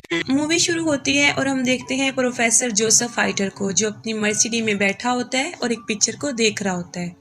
Movie शुरू होती है और हम देखते हैं प्रोफेसर जोसेफ हाइटर को, जो अपनी मर्सिडी में बैठा होता है और एक पिक्चर को देख रहा होता है।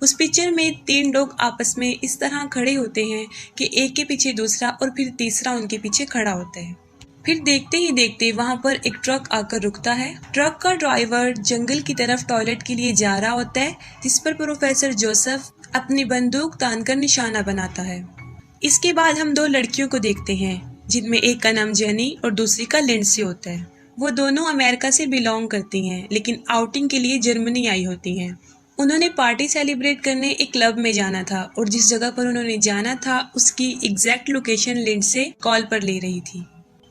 उस पिक्चर में 3 लोग आपस में इस तरह खड़े होते हैं कि एक के पीछे दूसरा और फिर तीसरा उनके पीछे खड़ा होता है। फिर देखते ही देखते वहां पर एक ट्रक आकर रुकता है। ट्रक का ड्राइवर जंगल की तरफ टॉयलेट के लिए जा रहा होता है, जिस पर प्रोफेसर जोसेफ अपनी बंदूक तानकर निशाना बनाता है। इसके बाद हम 2 लड़कियों को देखते हैं, जिनमें एक का नाम जेनी और दूसरी का लिंडसी होता है। वो दोनों अमेरिका से बिलोंग करती हैं, लेकिन आउटिंग के लिए जर्मनी आई होती हैं। उन्होंने पार्टी सेलिब्रेट करने एक क्लब में जाना था और जिस जगह पर उन्होंने जाना था उसकी एग्जैक्ट लोकेशन लिंडसे कॉल पर ले रही थी।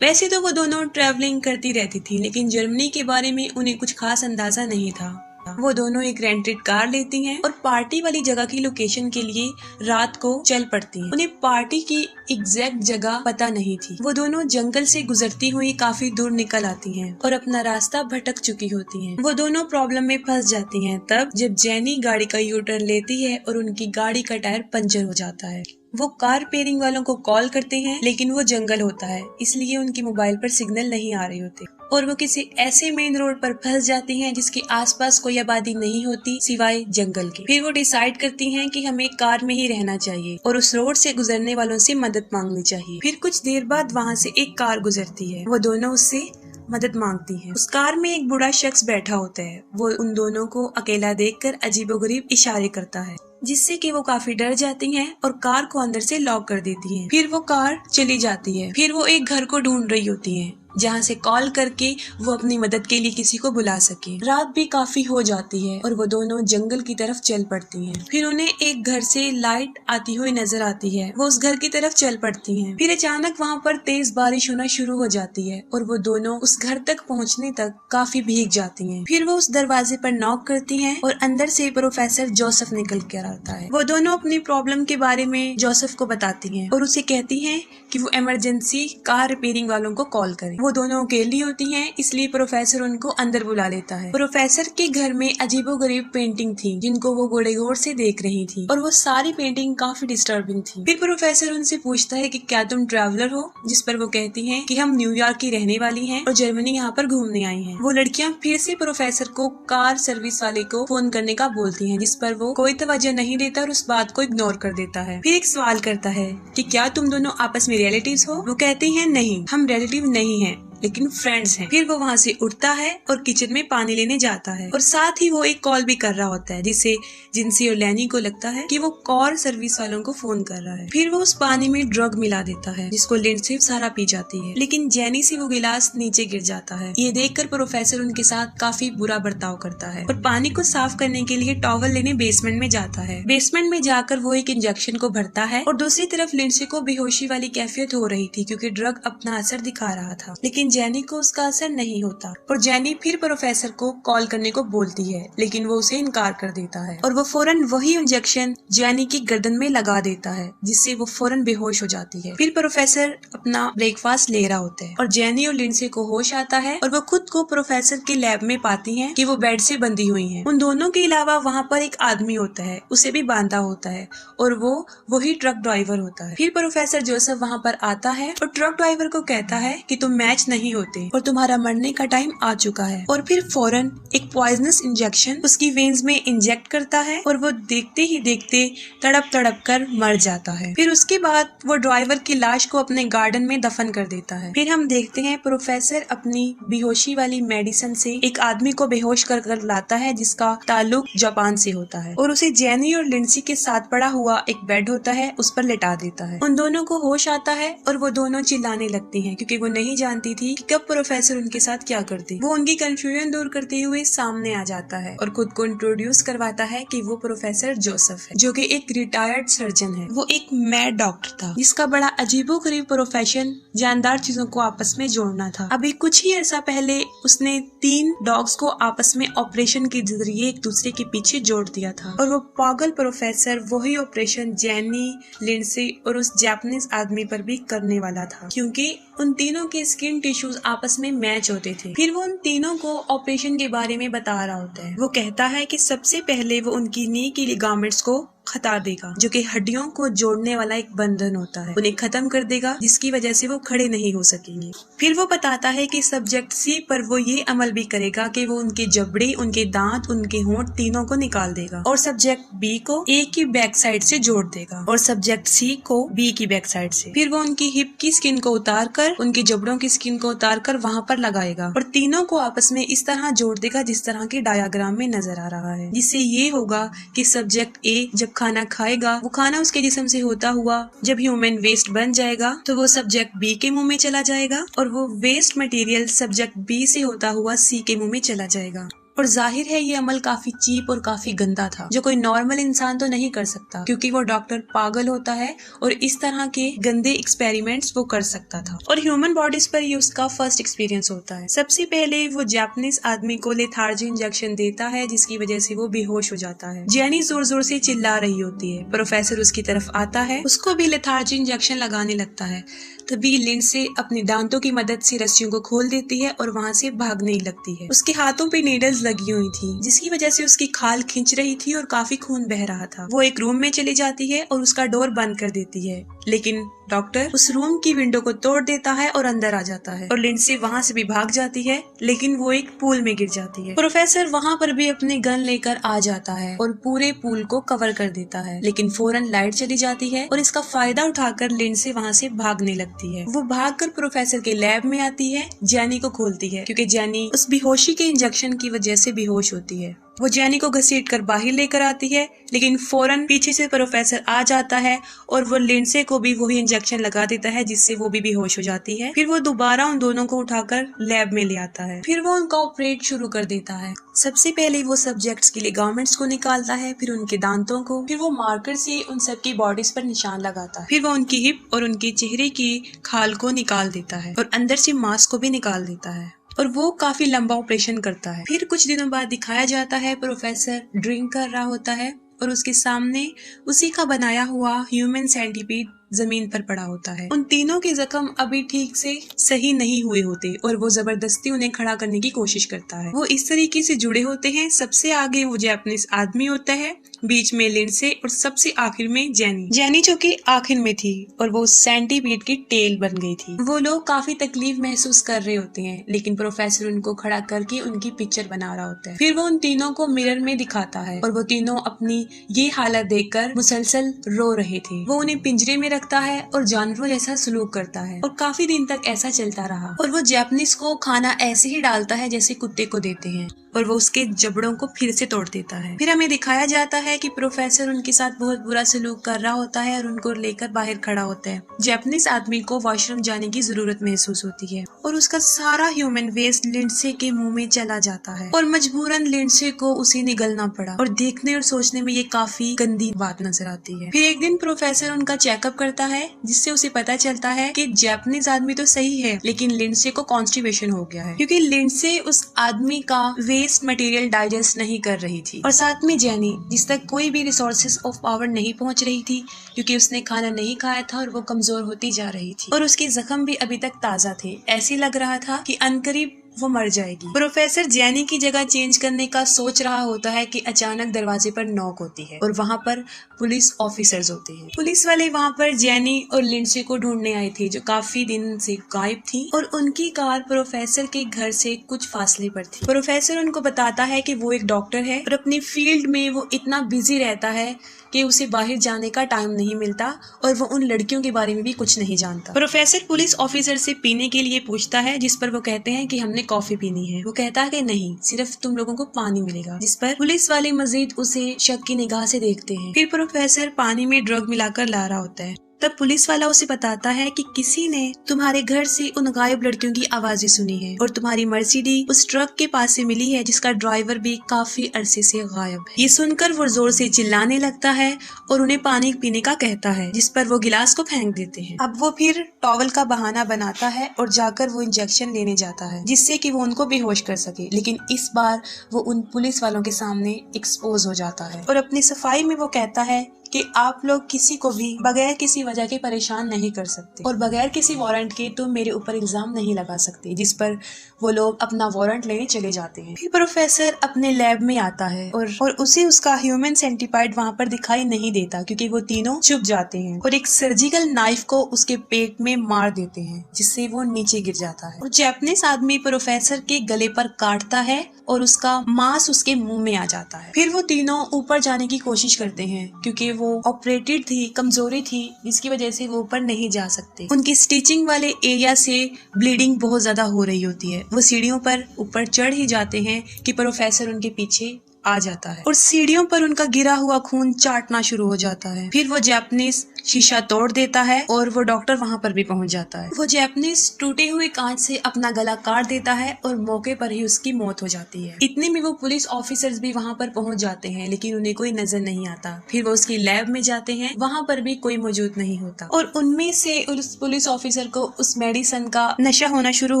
वैसे तो वो दोनों ट्रैवलिंग करती रहती थी, लेकिन जर्मनी के बारे में उन्हें कुछ खास अंदाजा नहीं था। वो दोनों एक रेंटेड कार लेती हैं और पार्टी वाली जगह की लोकेशन के लिए रात को चल पड़ती हैं। उन्हें पार्टी की एग्जैक्ट जगह पता नहीं थी। वो दोनों जंगल से गुजरती हुई काफी दूर निकल आती हैं और अपना रास्ता भटक चुकी होती हैं। वो दोनों प्रॉब्लम में फंस जाती हैं तब जब जेनी गाड़ी का यू टर्न लेती है और उनकी गाड़ी का टायर पंचर हो जाता है। वो कार रिपेयरिंग वालों को कॉल करते हैं, लेकिन वो जंगल होता है, इसलिए उनकी मोबाइल पर सिग्नल नहीं आ रही होती और वो किसी ऐसे मेन रोड पर फंस जाती हैं जिसके आसपास कोई आबादी नहीं होती सिवाय जंगल के। फिर वो डिसाइड करती हैं कि हमें कार में ही रहना चाहिए और उस रोड से गुजरने वालों से मदद मांगनी चाहिए। फिर कुछ देर बाद वहाँ से एक कार गुजरती है। वो दोनों उससे मदद मांगती हैं। उस कार में एक बूढ़ा शख्स बैठा होता है। वो उन दोनों को अकेला देखकर अजीबोगरीब इशारे करता है, जिससे कि वो काफी डर जाती हैं और कार को अंदर से लॉक कर देती हैं। फिर वो कार चली जाती है। फिर वो एक घर को ढूंढ रही होती हैं, जहाँ से कॉल करके वो अपनी मदद के लिए किसी को बुला सके। रात भी काफी हो जाती है और वो दोनों जंगल की तरफ चल पड़ती हैं। फिर उन्हें एक घर से लाइट आती हुई नजर आती है। वो उस घर की तरफ चल पड़ती हैं। फिर अचानक वहाँ पर तेज बारिश होना शुरू हो जाती है और वो दोनों उस घर तक पहुँचने तक काफी भीग जाती हैं। फिर वो उस दरवाजे पर नॉक करती हैं और अंदर से प्रोफेसर जोसेफ निकल कर आता है। वो दोनों अपनी प्रॉब्लम के बारे में जोसेफ को बताती हैं और उसे कहती हैं कि वो इमरजेंसी कार रिपेयरिंग वालों को कॉल करे। वो दोनों अकेली होती हैं, इसलिए प्रोफेसर उनको अंदर बुला लेता है। प्रोफेसर के घर में अजीबोगरीब पेंटिंग थी, जिनको वो बड़े गौर से देख रही थी और वो सारी पेंटिंग काफी डिस्टर्बिंग थी। फिर प्रोफेसर उनसे पूछता है कि क्या तुम ट्रैवलर हो, जिस पर वो कहती हैं कि हम न्यूयॉर्क की रहने वाली हैं और जर्मनी यहाँ पर घूमने आई हैं। वो लड़कियाँ फिर से प्रोफेसर को कार सर्विस वाले को फोन करने का बोलती हैं, जिस पर वो कोई तवज्जो नहीं देता और उस बात को इग्नोर कर देता है। फिर एक सवाल करता है कि क्या तुम दोनों आपस में रिलेटिव्स हो। वो कहती हैं नहीं, हम रिलेटिव नहीं हैं, लेकिन फ्रेंड्स हैं। फिर वो वहाँ से उठता है और किचन में पानी लेने जाता है और साथ ही वो एक कॉल भी कर रहा होता है, जिससे जिंसी और लैनी को लगता है कि वो कार सर्विस वालों को फोन कर रहा है। फिर वो उस पानी में ड्रग मिला देता है, जिसको लिंडसे सारा पी जाती है, लेकिन जेनी से वो गिलास नीचे गिर जाता है। ये देखकर प्रोफेसर उनके साथ काफी बुरा बर्ताव करता है और पानी को साफ करने के लिए टॉवल लेने बेसमेंट में जाता है। बेसमेंट में जाकर वो एक इंजेक्शन को भरता है और दूसरी तरफ लिंडसे को बेहोशी वाली कैफियत हो रही थी, क्योंकि ड्रग अपना असर दिखा रहा था, लेकिन जेनी को उसका असर नहीं होता और जेनी फिर प्रोफेसर को कॉल करने को बोलती है, लेकिन वो उसे इनकार कर देता है और वो फौरन वही इंजेक्शन जेनी की गर्दन में लगा देता है, जिससे वो फौरन बेहोश हो जाती है। फिर प्रोफेसर अपना ब्रेकफास्ट ले रहा होता है और जेनी और लिंडसे को होश आता है और वो खुद को प्रोफेसर के लैब में पाती हैं कि वो बेड से बंधी हुई हैं। उन दोनों के अलावा वहाँ पर एक आदमी होता है, उसे भी बांधा होता है और वो वही ट्रक ड्राइवर होता है। फिर प्रोफेसर जोसेफ वहाँ पर आता है और ट्रक ड्राइवर को कहता है कि तुम मैच नहीं होते और तुम्हारा मरने का टाइम आ चुका है, और फिर फौरन एक पॉइजनस इंजेक्शन उसकी वेन्स में इंजेक्ट करता है और वो देखते ही देखते तड़प तड़प कर मर जाता है। फिर उसके बाद वो ड्राइवर की लाश को अपने गार्डन में दफन कर देता है। फिर हम देखते हैं प्रोफेसर अपनी बेहोशी वाली मेडिसिन से एक आदमी को बेहोश कर लाता है, जिसका ताल्लुक जापान से होता है, और उसे जेनी और लिंडसी के साथ पड़ा हुआ एक बेड होता है उस पर लिटा देता है। उन दोनों को होश आता है और वो दोनों चिल्लाने लगती हैं, क्योंकि वो नहीं जानती थी कि कब प्रोफेसर उनके साथ क्या करते। वो उनकी कंफ्यूजन दूर करते हुए सामने आ जाता है और खुद को इंट्रोड्यूस करवाता है कि वो प्रोफेसर जोसेफ है, जो कि एक रिटायर्ड सर्जन है। वो एक मैड डॉक्टर था, जिसका बड़ा अजीबोगरीब प्रोफेशन जानदार चीजों को आपस में जोड़ना था। अभी कुछ ही अर्सा पहले उसने 3 डॉग्स को आपस में ऑपरेशन के जरिए एक दूसरे के पीछे जोड़ दिया था, और वो पागल प्रोफेसर वही ऑपरेशन जेनी, लिंडसे और उस जापानीज आदमी पर भी करने वाला था, क्योंकि उन तीनों के स्किन टिश्यूज आपस में मैच होते थे। फिर वो उन तीनों को ऑपरेशन के बारे में बता रहा होता है। वो कहता है कि सबसे पहले वो उनकी नी की लिगामेंट्स को खतार देगा, जो कि हड्डियों को जोड़ने वाला एक बंधन होता है, उन्हें खत्म कर देगा, जिसकी वजह से वो खड़े नहीं हो सकेंगे। फिर वो बताता है कि सब्जेक्ट सी पर वो ये अमल भी करेगा कि वो उनके जबड़े, उनके दांत, उनके होंठ तीनों को निकाल देगा और सब्जेक्ट बी को ए की बैक साइड से जोड़ देगा और सब्जेक्ट सी को बी की बैक साइड से। फिर वो उनकी हिप की स्किन को उतार कर, उनके जबड़ों की स्किन को उतार कर वहाँ पर लगाएगा और तीनों को आपस में इस तरह जोड़ देगा जिस तरह के डायग्राम में नजर आ रहा है, जिससे ये होगा कि सब्जेक्ट ए जब खाना खाएगा, वो खाना उसके जिस्म से होता हुआ जब ह्यूमन वेस्ट बन जाएगा तो वो सब्जेक्ट बी के मुंह में चला जाएगा और वो वेस्ट मटेरियल सब्जेक्ट बी से होता हुआ सी के मुंह में चला जाएगा। और जाहिर है ये अमल काफी चीप और काफी गंदा था, जो कोई नॉर्मल इंसान तो नहीं कर सकता, क्योंकि वो डॉक्टर पागल होता है और इस तरह के गंदे एक्सपेरिमेंट्स वो कर सकता था। और ह्यूमन बॉडीज पर ये उसका फर्स्ट एक्सपीरियंस होता है। सबसे पहले वो जापानीज आदमी को लेथार्जी इंजेक्शन देता है, जिसकी वजह से वो बेहोश हो जाता है। जैनी जोर जोर से चिल्ला रही होती है। प्रोफेसर उसकी तरफ आता है, उसको भी लेथार्जी इंजेक्शन लगाने लगता है। तभी लिंडसे अपने दांतों की मदद से रस्सियों को खोल देती है और वहाँ से भागने लगती है। उसके हाथों पे नीडल्स लगी हुई थी, जिसकी वजह से उसकी खाल खिंच रही थी और काफी खून बह रहा था। वो एक रूम में चली जाती है और उसका डोर बंद कर देती है, लेकिन डॉक्टर उस रूम की विंडो को तोड़ देता है और अंदर आ जाता है और लिंडसे वहाँ से भी भाग जाती है, लेकिन वो एक पूल में गिर जाती है। प्रोफेसर वहाँ पर भी अपने गन लेकर आ जाता है और पूरे पूल को कवर कर देता है, लेकिन फौरन लाइट चली जाती है और इसका फायदा उठाकर लिंडसे वहाँ से भागने लगती है। वो भागकर प्रोफेसर के लैब में आती है, जैनी को खोलती है, क्योंकि जैनी उस बेहोशी के इंजेक्शन की वजह से बेहोश होती है। वो जैनी को घसीट कर बाहर लेकर आती है, लेकिन फौरन पीछे से प्रोफेसर आ जाता है और वो लिंडसे को भी वही इंजेक्शन लगा देता है, जिससे वो भी बेहोश हो जाती है। फिर वो दोबारा उन दोनों को उठाकर लैब में ले आता है। फिर वो उनका ऑपरेट शुरू कर देता है। सबसे पहले वो सब्जेक्ट्स के लिगामेंट्स को निकालता है, फिर उनके दांतों को, फिर वो मार्कर से उन सबकी बॉडीज पर निशान लगाता है। फिर वो उनकी हिप और उनके चेहरे की खाल को निकाल देता है और अंदर से मांस को भी निकाल देता है और वो काफी लंबा ऑपरेशन करता है। फिर कुछ दिनों बाद दिखाया जाता है प्रोफेसर ड्रिंक कर रहा होता है और उसके सामने उसी का बनाया हुआ ह्यूमन सेंटीपीड जमीन पर पड़ा होता है। उन तीनों के जख्म अभी ठीक से सही नहीं हुए होते और वो जबरदस्ती उन्हें खड़ा करने की कोशिश करता है। वो इस तरीके से जुड़े होते हैं, सबसे आगे वो जापानीज आदमी होता है, बीच में लिंडसे और सबसे आखिर में जैनी जो कि आखिर में थी और वो सेंटीपीड की टेल बन गई थी। वो लोग काफी तकलीफ महसूस कर रहे होते हैं, लेकिन प्रोफेसर उनको खड़ा करके उनकी पिक्चर बना रहा होता है। फिर वो उन तीनों को मिरर में दिखाता है और वो तीनों अपनी ये हालत देखकर मुसलसल रो रहे थे। वो उन्हें पिंजरे में रखता है और जानवरों जैसा सलूक करता है और काफी दिन तक ऐसा चलता रहा। और वो जापानीज को खाना ऐसे ही डालता है जैसे कुत्ते को देते हैं और वो उसके जबड़ों को फिर से तोड़ देता है। फिर हमें दिखाया जाता है कि प्रोफेसर उनके साथ बहुत बुरा सलूक कर रहा होता है और उनको लेकर बाहर खड़ा होता है। जापानीज आदमी को वॉशरूम जाने की जरूरत महसूस होती है और उसका सारा ह्यूमन वेस्ट लिंडसे के मुंह में चला जाता है और मजबूरन लिंडसे को उसे निगलना पड़ा और देखने और सोचने में ये काफी गंदी बात नजर आती है। फिर एक दिन प्रोफेसर उनका चेकअप करता है, जिससे उसे पता चलता है कि जापानीज आदमी तो सही है, लेकिन लिंडसे को कॉन्स्टिपेशन हो गया है, क्योंकि लिंडसे उस आदमी का वेस्ट मटेरियल डाइजेस्ट नहीं कर रही थी। और साथ में जैनी, जिस तक कोई भी रिसोर्सेज ऑफ पावर नहीं पहुंच रही थी, क्योंकि उसने खाना नहीं खाया था और वो कमजोर होती जा रही थी और उसके जख्म भी अभी तक ताजा थे। ऐसे लग रहा था कि अनकरीब वो मर जाएगी। प्रोफेसर जैनी की जगह चेंज करने का सोच रहा होता है कि अचानक दरवाजे पर नॉक होती है और वहाँ पर पुलिस ऑफिसर्स होते हैं। पुलिस वाले वहाँ पर जैनी और लिंडसे को ढूंढने आए थे, जो काफी दिन से गायब थी और उनकी कार प्रोफेसर के घर से कुछ फासले पर थी। प्रोफेसर उनको बताता है कि वो एक डॉक्टर है और अपनी फील्ड में वो इतना बिजी रहता है कि उसे बाहर जाने का टाइम नहीं मिलता और वो उन लड़कियों के बारे में भी कुछ नहीं जानता। प्रोफेसर पुलिस ऑफिसर से पीने के लिए पूछता है, जिस पर वो कहते हैं कि हमने कॉफी पीनी है। वो कहता है कि नहीं, सिर्फ तुम लोगों को पानी मिलेगा, जिस पर पुलिस वाले मजीद उसे शक की निगाह से देखते हैं। फिर प्रोफेसर पानी में ड्रग मिलाकर ला रहा होता है। तब पुलिस वाला उसे बताता है कि किसी ने तुम्हारे घर से उन गायब लड़कियों की आवाजें सुनी है और तुम्हारी मर्सिडीज उस ट्रक के पास से मिली है, जिसका ड्राइवर भी काफी अरसे से गायब है। ये सुनकर वो जोर से चिल्लाने लगता है और उन्हें पानी पीने का कहता है, जिस पर वो गिलास को फेंक देते हैं। अब वो फिर टॉवल का बहाना बनाता है और जाकर वो इंजेक्शन लेने जाता है, जिससे कि वो उनको बेहोश कर सके, लेकिन इस बार वो उन पुलिस वालों के सामने एक्सपोज हो जाता है और अपनी सफाई में वो कहता है कि आप लोग किसी को भी बगैर किसी वजह के परेशान नहीं कर सकते और बगैर किसी वारंट के तुम मेरे ऊपर इल्जाम नहीं लगा सकते, जिस पर वो लोग अपना वारंट लेने चले जाते हैं। फिर प्रोफेसर अपने लैब में आता है और उसे उसका ह्यूमन सेंटीपाइड वहाँ पर दिखाई नहीं देता क्योंकि वो तीनों छुप जाते हैं और एक सर्जिकल नाइफ को उसके पेट में मार देते हैं जिससे वो नीचे गिर जाता है। और जैपनीज आदमी प्रोफेसर के गले पर काटता है और उसका मांस उसके मुंह में आ जाता है। फिर वो तीनों ऊपर जाने की कोशिश करते हैं क्योंकि वो ऑपरेटेड थी, कमजोरी थी, जिसकी वजह से वो ऊपर नहीं जा सकते। उनकी स्टिचिंग वाले एरिया से ब्लीडिंग बहुत ज्यादा हो रही होती है। वो सीढ़ियों पर ऊपर चढ़ ही जाते हैं कि प्रोफेसर उनके पीछे आ जाता है और सीढ़ियों पर उनका गिरा हुआ खून चाटना शुरू हो जाता है। फिर वो जापानीज शीशा तोड़ देता है और वो डॉक्टर वहाँ पर भी पहुँच जाता है। वो जापानीज टूटे हुए कांच से अपना गला काट देता है और मौके पर ही उसकी मौत हो जाती है। इतने में वो पुलिस ऑफिसर्स भी वहाँ पर पहुँच जाते हैं लेकिन उन्हें कोई नजर नहीं आता। फिर वो उसकी लैब में जाते हैं, वहाँ पर भी कोई मौजूद नहीं होता और उनमें से उस पुलिस ऑफिसर को उस मेडिसिन का नशा होना शुरू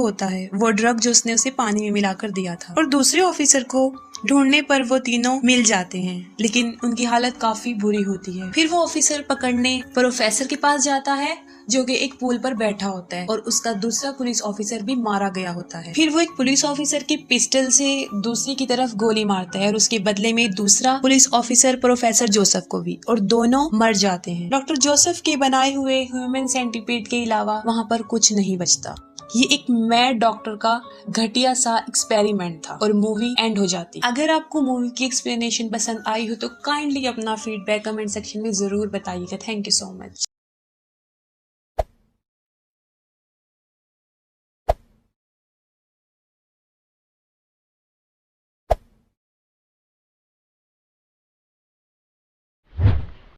होता है, वो ड्रग जो उसने उसे पानी में मिलाकर दिया था। और दूसरे ऑफिसर को ढूंढने पर वो तीनों मिल जाते हैं लेकिन उनकी हालत काफी बुरी होती है। फिर वो ऑफिसर पकड़ने प्रोफेसर के पास जाता है जो कि एक पुल पर बैठा होता है और उसका दूसरा पुलिस ऑफिसर भी मारा गया होता है। फिर वो एक पुलिस ऑफिसर की पिस्टल से दूसरी की तरफ गोली मारता है और उसके बदले में दूसरा पुलिस ऑफिसर प्रोफेसर जोसेफ को भी, और दोनों मर जाते हैं। डॉक्टर जोसेफ के बनाए हुए ह्यूमन सेंटीपीड के अलावा वहाँ पर कुछ नहीं बचता। ये एक मैड डॉक्टर का घटिया सा एक्सपेरिमेंट था और मूवी एंड हो जाती। अगर आपको मूवी की एक्सप्लेनेशन पसंद आई हो तो काइंडली अपना फीडबैक कमेंट सेक्शन में जरूर बताइएगा। Thank you so much.